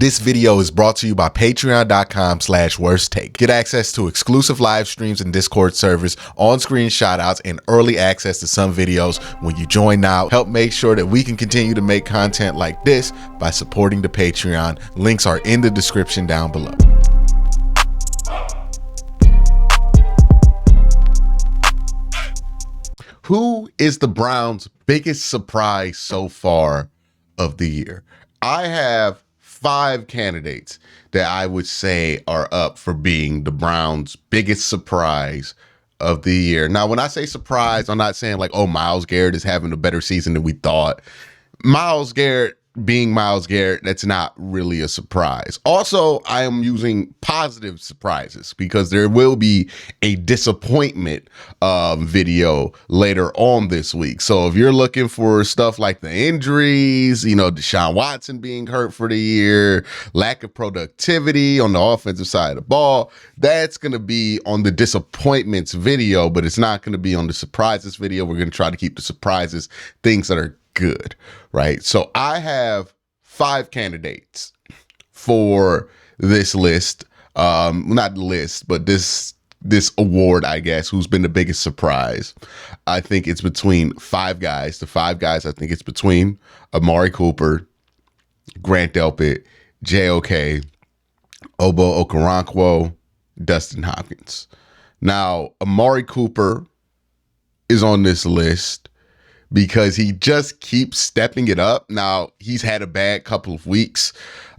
This video is brought to you by patreon.com/worsttake. Get access to exclusive live streams and Discord servers, on-screen shoutouts, and early access to some videos when you join now. Help make sure that we can continue to make content like this by supporting the Patreon. Links are in the description down below. Who is the Browns' biggest surprise so far of the year? I have 5 candidates that I would say are up for being the Browns' biggest surprise of the year. Now, when I say surprise, I'm not saying like, oh, Myles Garrett is having a better season than we thought. Myles Garrett being Myles Garrett, that's not really a surprise. Also, I am using positive surprises because there will be a disappointment video later on this week. So if you're looking for stuff like the injuries, Deshaun Watson being hurt for the year, lack of productivity on the offensive side of the ball, that's going to be on the disappointments video, but it's not going to be on the surprises video. We're going to try to keep the surprises things that are good, right? So I have 5 candidates for this list. Not list, but this award, I guess, who's been the biggest surprise. I think it's between 5 guys. The 5 guys, I think it's between Amari Cooper, Grant Delpit, JOK, Obo Okoronkwo, Dustin Hopkins. Now, Amari Cooper is on this list because he just keeps stepping it up. Now, he's had a bad couple of weeks,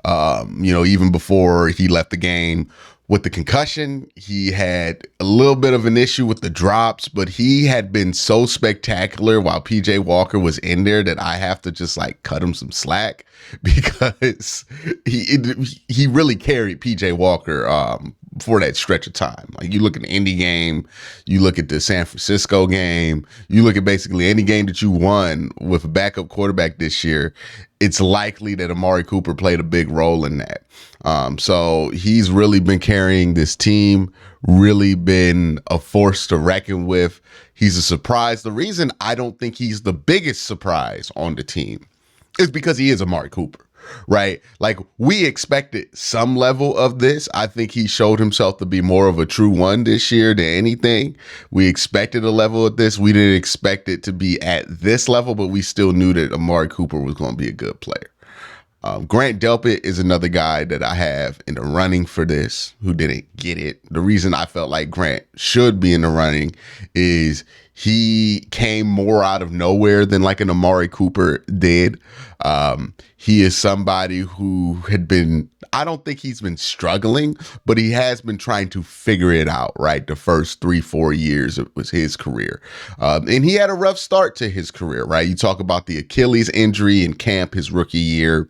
even before he left the game with the concussion. He had a little bit of an issue with the drops, but he had been so spectacular while PJ Walker was in there that I have to just cut him some slack because he really carried PJ Walker for that stretch of time. Like, you look at the Indy game, you look at the San Francisco game, you look at basically any game that you won with a backup quarterback this year, it's likely that Amari Cooper played a big role in that. So he's really been carrying this team, really been a force to reckon with. He's a surprise. The reason I don't think he's the biggest surprise on the team is because he is Amari Cooper. Right? Like, we expected some level of this. I think he showed himself to be more of a true one this year than anything. We expected a level of this. We didn't expect it to be at this level, but we still knew that Amari Cooper was going to be a good player. Grant Delpit is another guy that I have in the running for this who didn't get it. The reason I felt like Grant should be in the running is he came more out of nowhere than like an Amari Cooper did. He is somebody who had been, I don't think he's been struggling, but he has been trying to figure it out, right? The first 3-4 years it was his career. And he had a rough start to his career, right? You talk about the Achilles injury in camp his rookie year.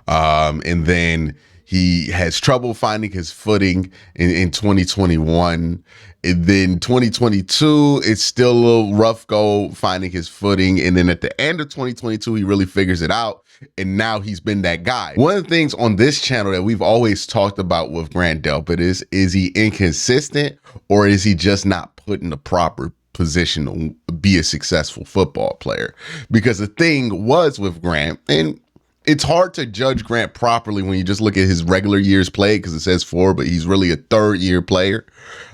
And then he has trouble finding his footing in 2021. And then 2022, it's still a little rough go finding his footing. And then at the end of 2022, he really figures it out. And now he's been that guy. One of the things on this channel that we've always talked about with Grant Delpit is he inconsistent, or is he just not put in the proper position to be a successful football player? Because the thing was with Grant, and it's hard to judge Grant properly when you just look at his regular years played because it says 4, but he's really a 3rd-year player.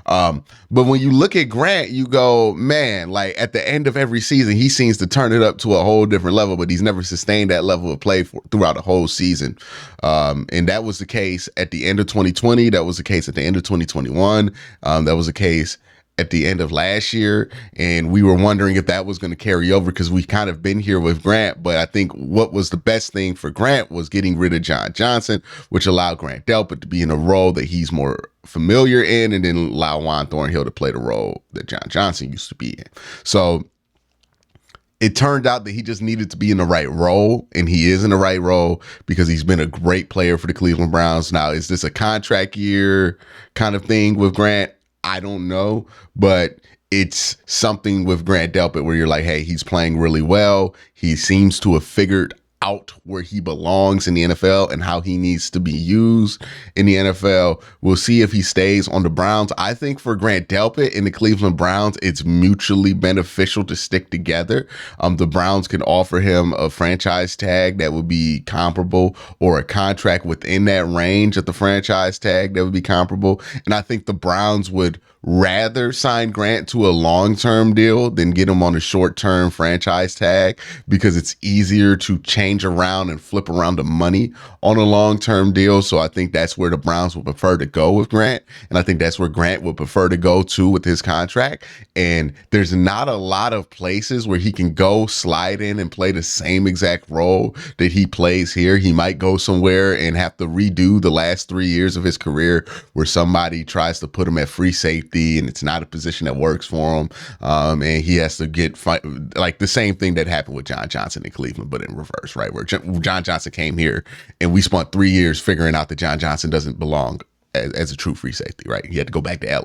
But when you look at Grant, you go, man, like at the end of every season, he seems to turn it up to a whole different level, but he's never sustained that level of play throughout a whole season. And that was the case at the end of 2020. That was the case at the end of 2021. That was the case at the end of last year, and we were wondering if that was going to carry over because we kind of been here with Grant. But I think what was the best thing for Grant was getting rid of John Johnson, which allowed Grant Delpit to be in a role that he's more familiar in, and then allow Juan Thornhill to play the role that John Johnson used to be in. So it turned out that he just needed to be in the right role, and he is in the right role because he's been a great player for the Cleveland Browns. Now, is this a contract year kind of thing with Grant? I don't know, but it's something with Grant Delpit where you're like, hey, he's playing really well. He seems to have figured out where he belongs in the NFL and how he needs to be used in the NFL. We'll see if he stays on the Browns. I think for Grant Delpit and the Cleveland Browns, it's mutually beneficial to stick together. The Browns can offer him a franchise tag that would be comparable, or a contract within that range of the franchise tag that would be comparable. And I think the Browns would rather sign Grant to a long-term deal than get him on a short-term franchise tag, because it's easier to change around and flip around the money on a long-term deal. So I think that's where the Browns would prefer to go with Grant. And I think that's where Grant would prefer to go to with his contract. And there's not a lot of places where he can go slide in and play the same exact role that he plays here. He might go somewhere and have to redo the last 3 years of his career where somebody tries to put him at free safety and it's not a position that works for him. And he has to get like the same thing that happened with John Johnson in Cleveland, but in reverse, right? Where John Johnson came here and we spent 3 years figuring out that John Johnson doesn't belong as a true free safety, right? He had to go back to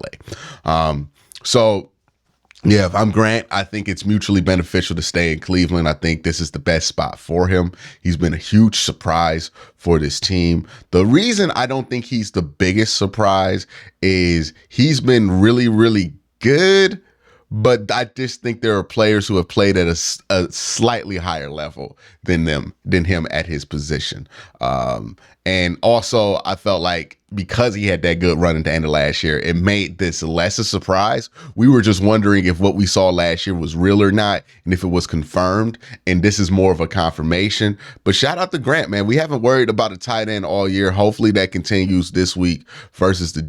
LA. So yeah, if I'm Grant, I think it's mutually beneficial to stay in Cleveland. I think this is the best spot for him. He's been a huge surprise for this team. The reason I don't think he's the biggest surprise is he's been really, really good, but I just think there are players who have played at a slightly higher level than him at his position. And also, I felt like because he had that good run at the end of last year, it made this less a surprise. We were just wondering if what we saw last year was real or not, and if it was confirmed. And this is more of a confirmation. But shout out to Grant, man. We haven't worried about a tight end all year. Hopefully that continues this week versus the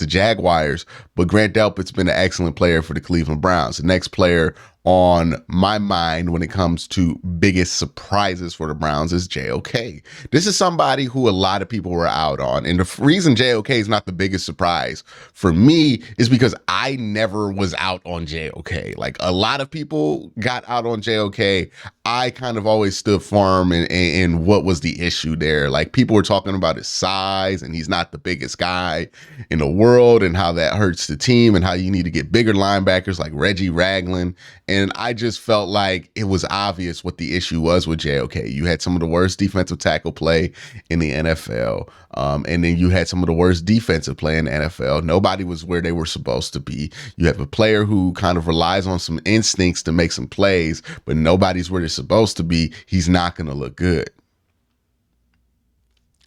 Jaguars. But Grant Delpit's been an excellent player for the Cleveland Browns. The next player on my mind when it comes to biggest surprises for the Browns is JOK. This is somebody who a lot of people were out on. And the reason JOK is not the biggest surprise for me is because I never was out on JOK. Like, a lot of people got out on JOK. I kind of always stood firm in what was the issue there. Like, people were talking about his size and he's not the biggest guy in the world and how that hurts the team and how you need to get bigger linebackers like Reggie Ragland. And I just felt like it was obvious what the issue was with JOK. You had some of the worst defensive tackle play in the NFL. And then you had some of the worst defensive play in the NFL. Nobody was where they were supposed to be. You have a player who kind of relies on some instincts to make some plays, but nobody's where they're supposed to be. He's not going to look good.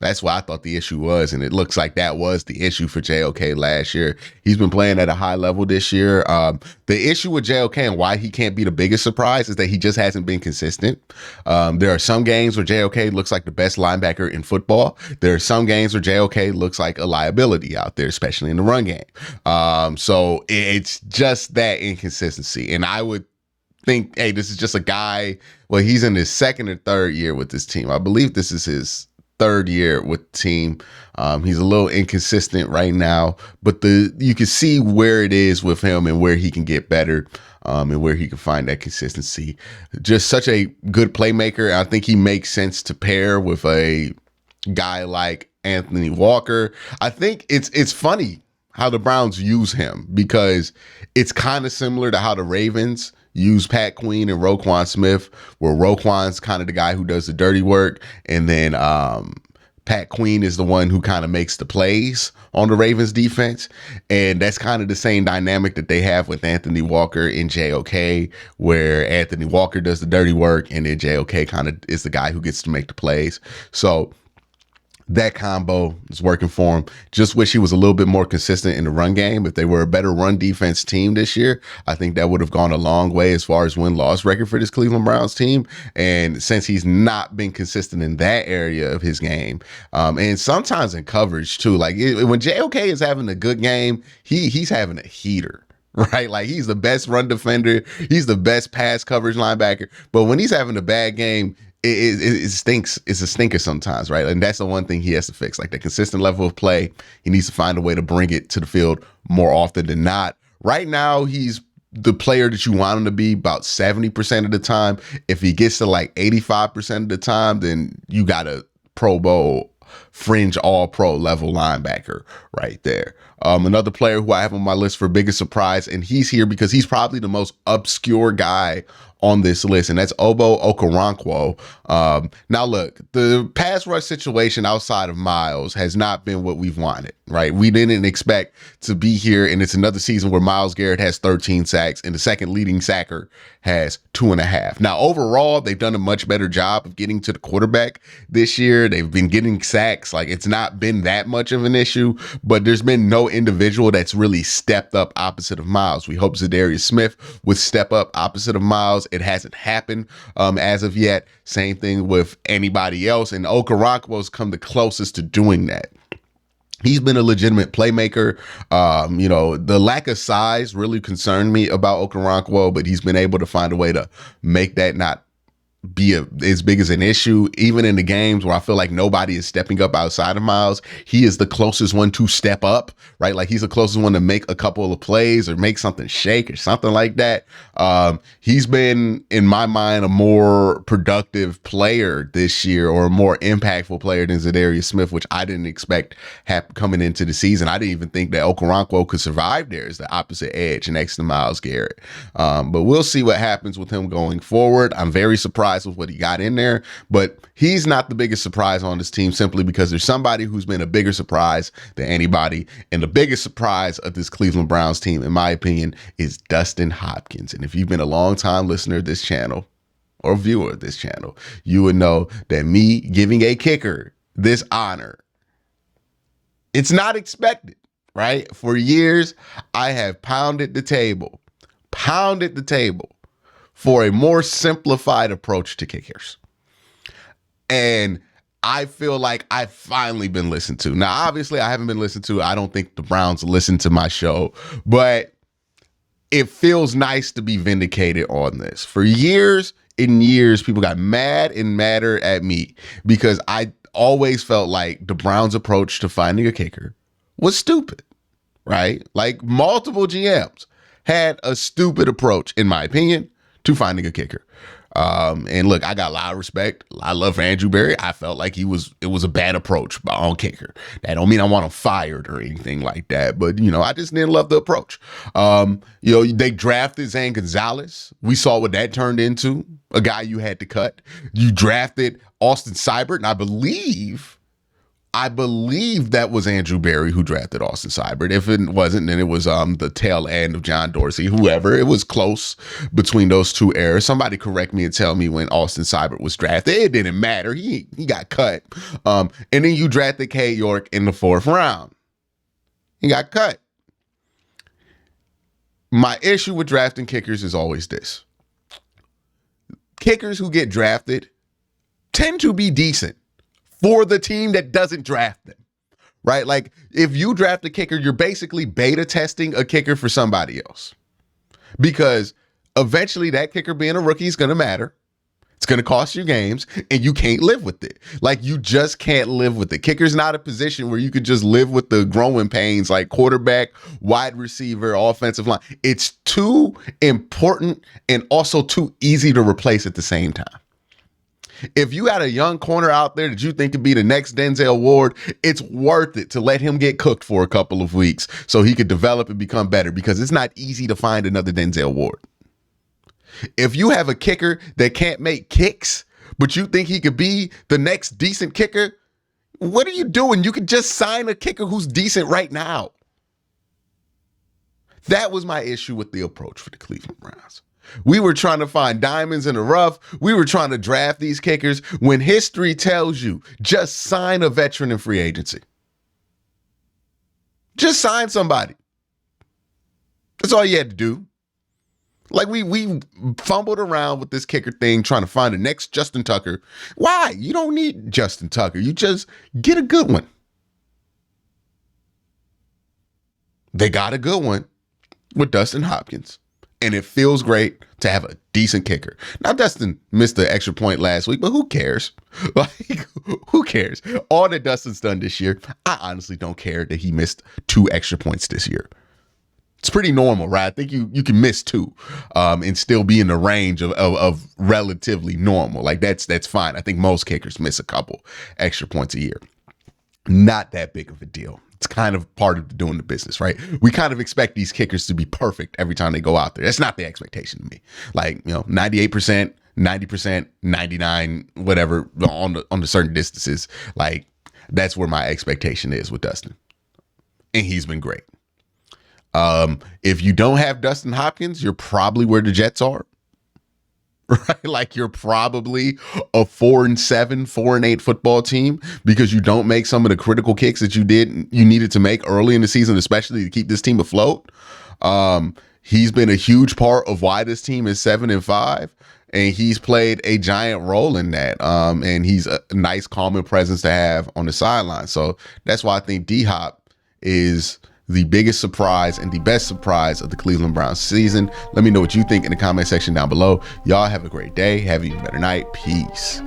That's what I thought the issue was, and it looks like that was the issue for JOK last year. He's been playing at a high level this year. The issue with JOK and why he can't be the biggest surprise is that he just hasn't been consistent. There are some games where JOK looks like the best linebacker in football. There are some games where JOK looks like a liability out there, especially in the run game. So it's just that inconsistency. And I would think, hey, this is just a guy. Well, he's in his second or third year with this team. I believe this is his third year with the team. He's a little inconsistent right now, but you can see where it is with him and where he can get better, and where he can find that consistency. Just such a good playmaker. I think he makes sense to pair with a guy like Anthony Walker. I think it's funny how the Browns use him, because it's kind of similar to how the Ravens use Pat Queen and Roquan Smith, where Roquan's kind of the guy who does the dirty work, and then Pat Queen is the one who kind of makes the plays on the Ravens defense. And that's kind of the same dynamic that they have with Anthony Walker and JOK, where Anthony Walker does the dirty work and then JOK kind of is the guy who gets to make the plays. So that combo is working for him. Just wish he was a little bit more consistent in the run game. If they were a better run defense team this year, I think that would have gone a long way as far as win-loss record for this Cleveland Browns team. And since he's not been consistent in that area of his game, and sometimes in coverage too, like when JOK is having a good game, he's having a heater. Right? Like, he's the best run defender. He's the best pass coverage linebacker. But when he's having a bad game, it stinks. It's a stinker sometimes, right? And that's the one thing he has to fix, like the consistent level of play. He needs to find a way to bring it to the field more often than not. Right now, he's the player that you want him to be about 70% of the time. If he gets to like 85% of the time, then you got a Pro Bowl fringe all-pro level linebacker right there. Another player who I have on my list for biggest surprise, and he's here because he's probably the most obscure guy on this list, and that's Obo Okoronkwo. Now, look, the pass rush situation outside of Miles has not been what we've wanted, right? We didn't expect to be here, and it's another season where Myles Garrett has 13 sacks, and the second leading sacker has 2.5. Now, overall, they've done a much better job of getting to the quarterback this year. They've been getting sacks. Like, it's not been that much of an issue, but there's been no individual that's really stepped up opposite of Myles. We hope Zadarius Smith would step up opposite of Myles. It hasn't happened as of yet. Same thing with anybody else, and Okoronkwo's come the closest to doing that. He's been a legitimate playmaker. The lack of size really concerned me about Okoronkwo, but he's been able to find a way to make that not be as big as an issue. Even in the games where I feel like nobody is stepping up outside of Myles, he is the closest one to step up, right? Like, he's the closest one to make a couple of plays or make something shake or something like that. He's been, in my mind, a more productive player this year, or a more impactful player than Zadarius Smith, which I didn't expect coming into the season. I didn't even think that Okoronkwo could survive there as the opposite edge next to Myles Garrett. But we'll see what happens with him going forward. I'm very surprised with what he got in there, but he's not the biggest surprise on this team, simply because there's somebody who's been a bigger surprise than anybody. And the biggest surprise of this Cleveland Browns team, in my opinion, is Dustin Hopkins. And if you've been a long time listener of this channel or viewer of this channel, you would know that me giving a kicker this honor, it's not expected, right? For years, I have pounded the table for a more simplified approach to kickers. And I feel like I've finally been listened to. Now, obviously, I haven't been listened to. I don't think the Browns listen to my show, but it feels nice to be vindicated on this. For years and years, people got mad and madder at me because I always felt like the Browns' approach to finding a kicker was stupid, right? Like, multiple GMs had a stupid approach, in my opinion, to finding a kicker. And look, I got a lot of respect. I love Andrew Berry. I felt like it was a bad approach on kicker. That don't mean I want him fired or anything like that, but I just didn't love the approach. They drafted Zane Gonzalez. We saw what that turned into, a guy you had to cut. You drafted Austin Seibert, and I believe that was Andrew Berry who drafted Austin Seibert. If it wasn't, then it was the tail end of John Dorsey, whoever. It was close between those two eras. Somebody correct me and tell me when Austin Seibert was drafted. It didn't matter. He got cut. And then you drafted Cade York in the 4th round. He got cut. My issue with drafting kickers is always this. Kickers who get drafted tend to be decent for the team that doesn't draft them, right? Like, if you draft a kicker, you're basically beta testing a kicker for somebody else, because eventually that kicker being a rookie is going to matter. It's going to cost you games, and you can't live with it. Like, you just can't live with it. Kicker's not a position where you could just live with the growing pains like quarterback, wide receiver, offensive line. It's too important and also too easy to replace at the same time. If you got a young corner out there that you think could be the next Denzel Ward, it's worth it to let him get cooked for a couple of weeks so he could develop and become better, because it's not easy to find another Denzel Ward. If you have a kicker that can't make kicks, but you think he could be the next decent kicker, what are you doing? You could just sign a kicker who's decent right now. That was my issue with the approach for the Cleveland Browns. We were trying to find diamonds in the rough. We were trying to draft these kickers when history tells you just sign a veteran in free agency. Just sign somebody. That's all you had to do. Like, we fumbled around with this kicker thing trying to find the next Justin Tucker. Why? You don't need Justin Tucker. You just get a good one. They got a good one with Dustin Hopkins. And it feels great to have a decent kicker. Now, Dustin missed the extra point last week, but who cares? Like, who cares? All that Dustin's done this year, I honestly don't care that he missed 2 extra points this year. It's pretty normal, right? I think you can miss 2 and still be in the range of relatively normal. Like, that's fine. I think most kickers miss a couple extra points a year. Not that big of a deal. It's kind of part of doing the business, right? We kind of expect these kickers to be perfect every time they go out there. That's not the expectation to me. Like, 98%, 90%, 99, whatever on the certain distances. Like, that's where my expectation is with Dustin. And he's been great. If you don't have Dustin Hopkins, you're probably where the Jets are. Right? Like, you're probably a 4-7, 4-8 football team because you don't make some of the critical kicks that you needed to make early in the season, especially to keep this team afloat. He's been a huge part of why this team is 7-5, and he's played a giant role in that. And he's a nice, calming presence to have on the sideline. So that's why I think D-Hop is the biggest surprise and the best surprise of the Cleveland Browns season. Let me know what you think in the comment section down below. Y'all have a great day. Have an even better night. Peace.